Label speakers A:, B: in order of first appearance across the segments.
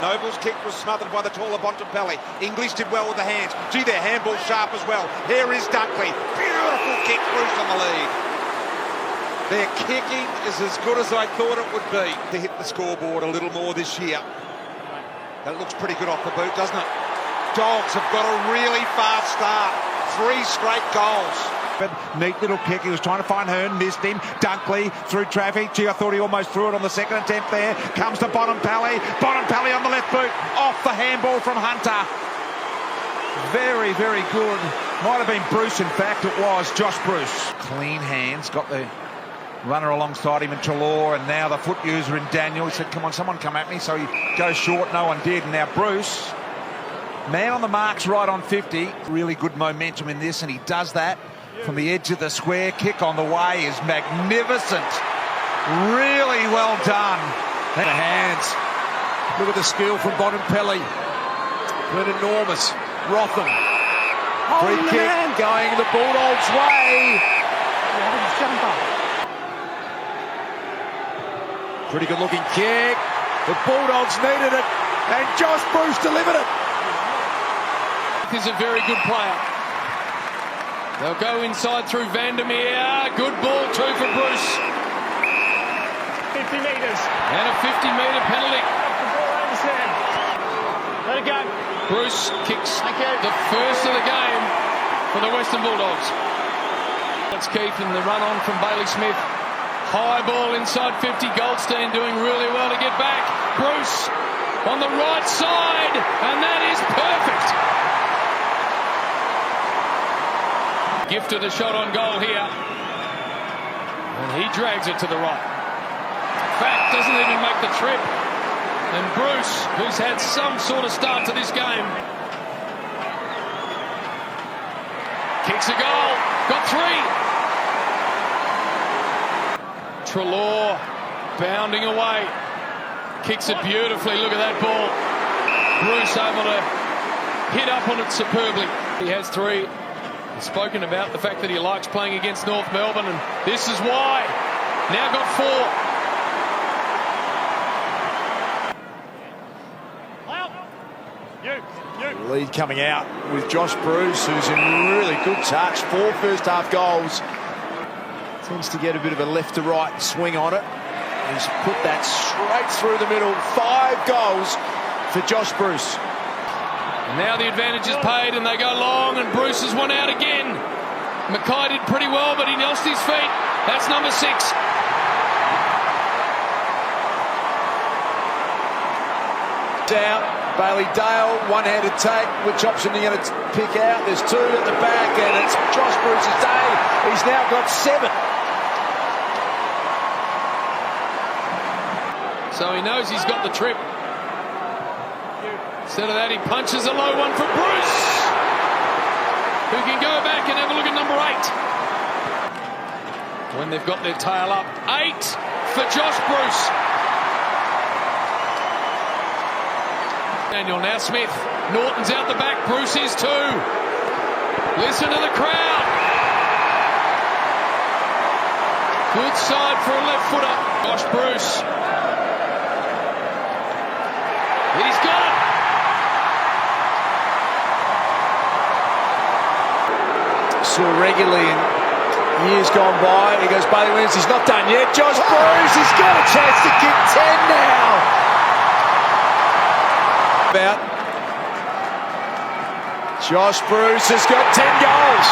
A: Noble's kick was smothered by the taller Bontempelli. English did well with the hands. Gee, their handball sharp as well. Here is Dunkley. Beautiful kick, Bruce on the lead. Their kicking is as good as I thought it would be to hit the scoreboard a little more this year. That looks pretty good off the boot, doesn't it? Dogs have got a really fast start. 3 straight goals.
B: Neat little kick. He was trying to find Hearn, missed him. Dunkley through traffic. Gee, I thought he almost threw it on the second attempt there. Comes to Bontempelli. Bontempelli on the left boot. Off the handball from Hunter. Very, very good. Might have been Bruce, in fact. It was Josh Bruce. Clean hands. Got the runner alongside him in Trelaw, and now the foot user in Daniel. He said, come on, someone come at me. So he goes short. No one did. And now Bruce, man on the marks right on 50. Really good momentum in this, and he does that. From the edge of the square, kick on the way is magnificent. Really well done.
C: The hands. Look at the skill from Bontempelli. Went enormous. Rotham. Free kick going the Bulldogs' way. Pretty good looking kick. The Bulldogs needed it, and Josh Bruce delivered it.
D: He's a very good player. They'll go inside through Vandermeer. Good ball too for Bruce.
E: 50 metres.
D: And a 50-metre penalty.
E: Let it go.
D: Bruce kicks the first of the game for the Western Bulldogs. It's Keith in the run on from Bailey Smith. High ball inside 50. Goldstein doing really well to get back. Bruce on the right side, and that is perfect. Gifted a shot on goal here, and he drags it to the right. In fact, doesn't even make the trip. And Bruce, who's had some sort of start to this game, kicks a goal, got 3. Trelaw bounding away, kicks it beautifully. Look at that ball. Bruce able to hit up on it superbly. He has 3. He's spoken about the fact that he likes playing against North Melbourne, and this is why. Now got
E: 4.
C: Lead coming out with Josh Bruce, who's in really good touch. 4 first half goals. Tends to get a bit of a left to right swing on it. He's put that straight through the middle. 5 goals for Josh Bruce.
D: And now the advantage is paid, and they go long, and Bruce has won out again. Mackay did pretty well, but he lost his feet. That's number 6.
C: Out. Bailey Dale, one-handed take. Which option are you going to pick out? There's 2 at the back, and it's Josh Bruce's day. He's now got 7.
D: So he knows he's got the trip. Instead of that, he punches a low one for Bruce, who can go back and have a look at number 8. When they've got their tail up. 8 for Josh Bruce. Daniel now Smith. Norton's out the back. Bruce is too. Listen to the crowd. Good side for a left footer. Josh Bruce. He's got it.
C: Saw regularly in years gone by. He goes, Bailey Williams, he's not done yet. Josh Bruce, he's got a chance to kick 10 now. About Josh Bruce has got 10 goals.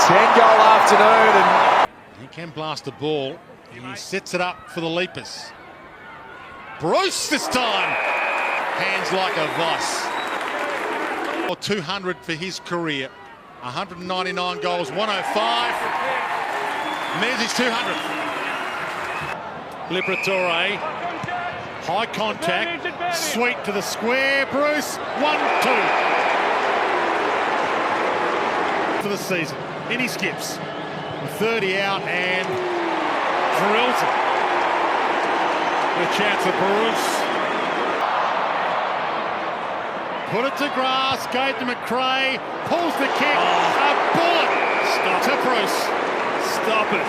C: 10-goal afternoon. And
F: he can blast the ball. He sets it up for the leapers. Bruce this time. Hands like a vice. 200 for his career. 199 goals, 105. And there's his 200. Liberatore. High contact. Sweet to the square. Bruce. 1-2. For the season. In he skips. 30 out and drills it. The chance of Bruce. Put it to grass, gave to McRae, pulls the kick, a bullet to Bruce. Stop it.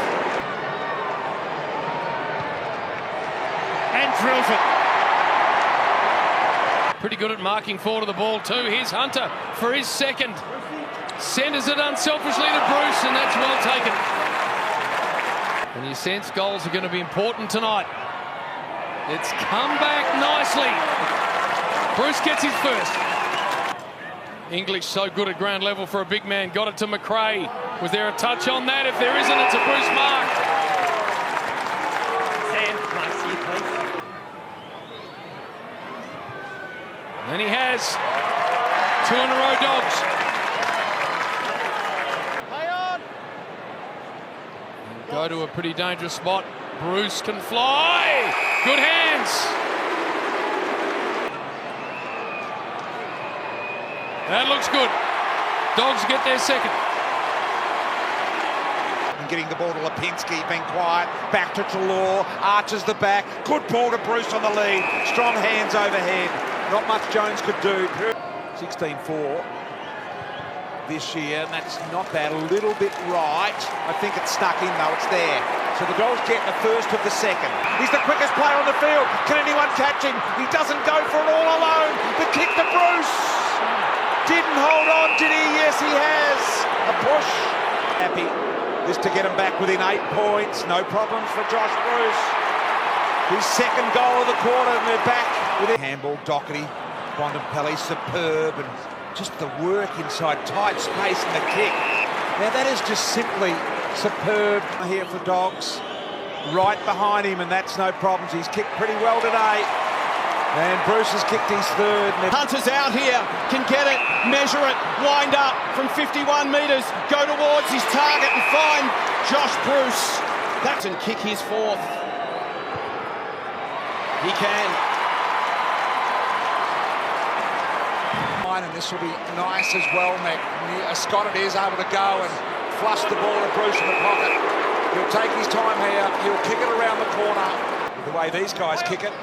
F: and drills it.
D: Pretty good at marking forward of the ball too. Here's Hunter for his second. Centres it unselfishly to Bruce, and that's well taken. And you sense goals are going to be important tonight. It's come back nicely. Bruce gets his first. English so good at ground level for a big man. Got it to McRae. Was there a touch on that? If there isn't, it's a Bruce mark. And he has 2 in a row, Dogs.
F: Play on.
D: And go to a pretty dangerous spot. Bruce can fly. Good hands. That looks good. Dogs get their second.
B: And getting the ball to Lipinski, being quiet. Back to Trelaw. Arches the back. Good ball to Bruce on the lead. Strong hands overhead. Not much Jones could do. 16-4 this year, and that's not bad. A little bit right. I think it's stuck in though. It's there. So the Dogs get the first of the second. He's the quickest player on the field. Can anyone catch him? He doesn't go for it all alone. The kick to Bruce. Didn't hold on, did he? Yes, he has. A push. Happy. This to get him back within 8 points. No problems for Josh Bruce. His second goal of the quarter, and they're back with it. Handball, Doherty, Bontempelli, superb, and just the work inside tight space and the kick. Now that is just simply superb here for Dogs. Right behind him, and that's no problems. He's kicked pretty well today. And Bruce has kicked his third.
E: Hunter's out here, can get it, measure it, wind up from 51 metres, go towards his target and find Josh Bruce. That's and kick his fourth. He can.
B: And this will be nice as well, Mac. Scott is able to go and flush the ball to Bruce in the pocket. He'll take his time here. He'll kick it around the corner. The way these guys kick it.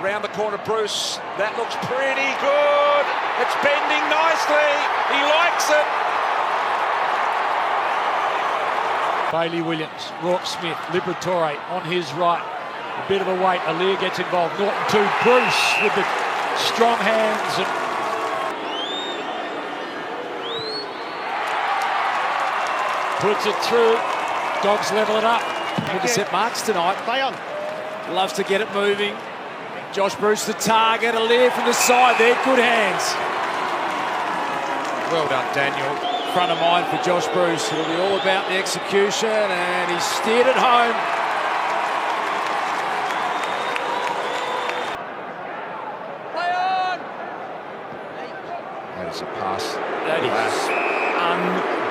B: Around the corner, Bruce. That looks pretty good. It's bending nicely. He likes it.
G: Bailey Williams, Rourke Smith, Liberatore on his right. A bit of a wait. Aliir gets involved. Norton too. Bruce with the strong hands. And puts it through. Dogs level it up.
C: Good to set marks tonight.
F: Play on.
C: Loves to get it moving. Josh Bruce the target. Aliir from the side there. Good hands. Well done, Daniel. Front of mind for Josh Bruce. It'll be all about the execution, and he steered it home.
E: Play on.
C: That is a pass.
G: that is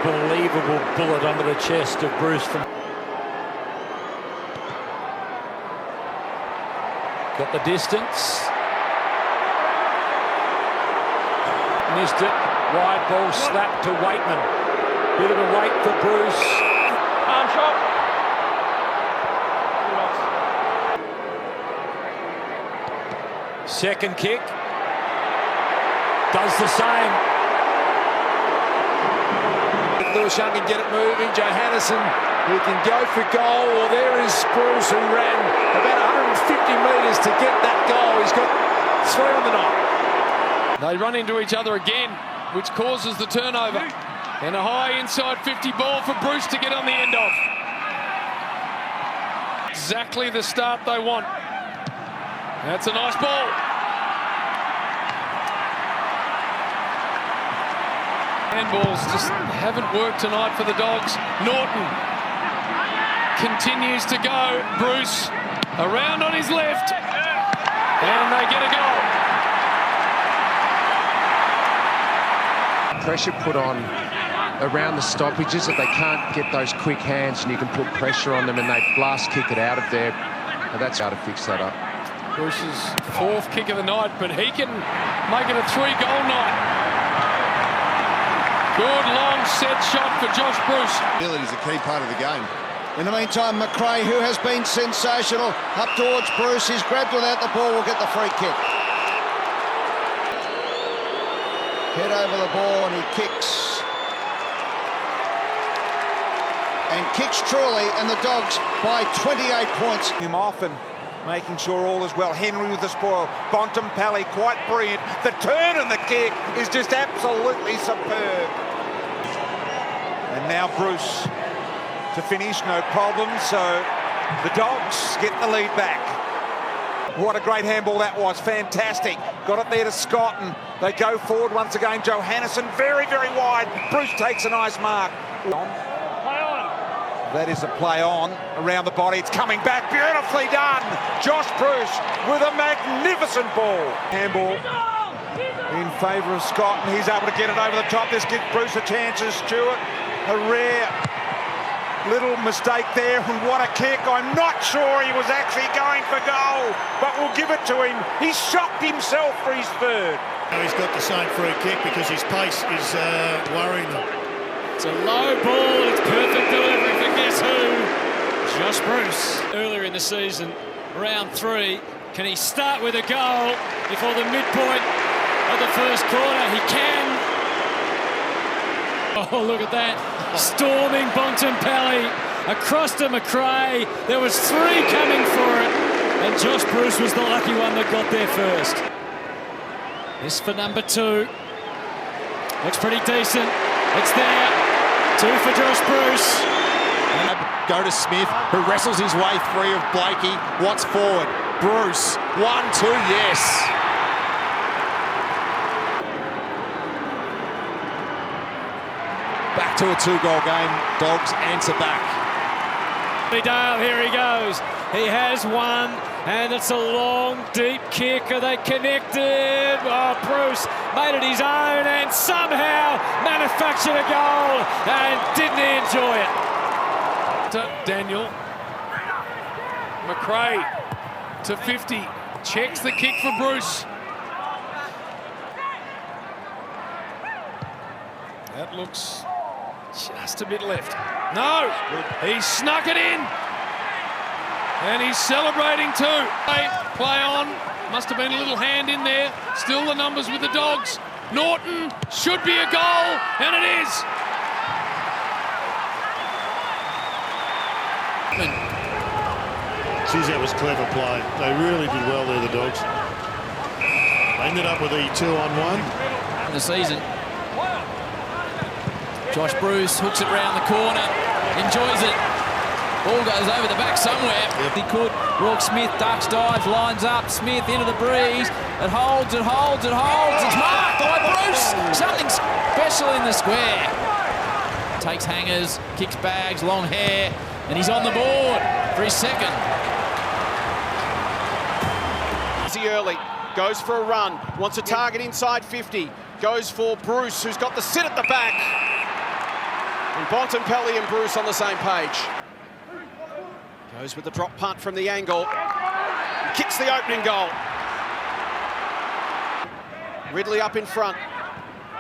G: unbelievable bullet under the chest of Bruce. Got the distance. Missed it. Wide ball slapped to Waitman. Bit of a wait for Bruce. Arm shot. Second kick. Does the same.
C: Lewis Young can get it moving. Johannesson, who can go for goal. Well, there is Bruce, who ran about 150 metres to get that goal. He's got 3 on the night.
D: They run into each other again, which causes the turnover. And a high inside 50 ball for Bruce to get on the end of. Exactly the start they want. That's a nice ball. Handballs just haven't worked tonight for the Dogs. Norton continues to go. Bruce around on his left. And they get a goal.
H: Pressure put on around the stoppages that they can't get those quick hands, and you can put pressure on them and they blast kick it out of there. And that's how to fix that up.
D: Bruce's 4th kick of the night, but he can make it a 3-goal night. Good long set shot for Josh Bruce.
I: Ability is a key part of the game.
J: In the meantime, McRae, who has been sensational, up towards Bruce. He's grabbed without the ball, will get the free kick. Head over the ball and he kicks. And kicks truly, and the Dogs by 28 points.
B: Him off, and making sure all is well. Henry with the spoil. Bontempelli quite brilliant. The turn and the kick is just absolutely superb. And now Bruce to finish, no problem. So the Dogs get the lead back. What a great handball that was. Fantastic. Got it there to Scott, and they go forward once again. Johannesson very, very wide. Bruce takes a nice mark. That is a play on around the body. It's coming back. Beautifully done. Josh Bruce with a magnificent ball. Handball in favour of Scott, and he's able to get it over the top. This gives Bruce a chance as Stewart. A rare little mistake there, and what a kick. I'm not sure he was actually going for goal, but we'll give it to him. He shocked himself for his third.
F: He's got the same free kick because his pace is worrying them.
G: It's a low ball, it's perfect delivery for guess who? Josh Bruce. Earlier in the season, round 3, can he start with a goal before the midpoint of the first quarter? He can. Oh, look at that. Storming Bontempelli across to McRae. There was 3 coming for it, and Josh Bruce was the lucky one that got there first. This for number 2. Looks pretty decent. It's there. 2 for Josh Bruce.
C: Go to Smith, who wrestles his way free of Blakey. What's forward? Bruce. 1-2, yes. Back to a 2-goal game. Dogs answer back.
G: Dale, here he goes. He has one, and it's a long, deep kick. Are they connected? Oh, Bruce made it his own and somehow manufactured a goal, and didn't he enjoy it?
D: Daniel McRae to 50, checks the kick for Bruce. That looks just a bit left. No, he snuck it in, and he's celebrating too. Play on, must have been a little hand in there. Still the numbers with the Dogs. Norton should be a goal, and it is.
F: Geez, that was clever play. They really did well there, the Dogs. They ended up with a 2-on-1.
K: In the season. Josh Bruce hooks it round the corner, enjoys it. Ball goes over the back somewhere. Yep. He could. Rourke Smith ducks, dives, lines up. Smith into the breeze. It holds, it holds, it holds. It's marked by Bruce. Something special in the square. Takes hangers, kicks bags, long hair, and he's on the board for his second.
E: Easy early, goes for a run, wants a target inside 50. Goes for Bruce, who's got the sit at the back. And Bontempelli and Bruce on the same page. Goes with the drop punt from the angle. Kicks the opening goal. Ridley up in front.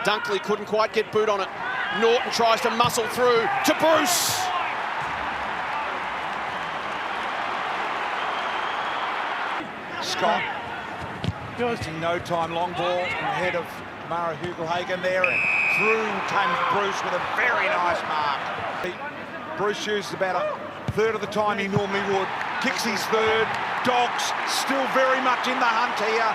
E: Dunkley couldn't quite get boot on it. Norton tries to muscle through to Bruce.
B: Scott. Just in no time, long ball ahead of Mara Hugelhagen there, and through came Bruce with a very nice mark. Bruce uses about a third of the time he normally would. Kicks his third. Dogs still very much in the hunt here.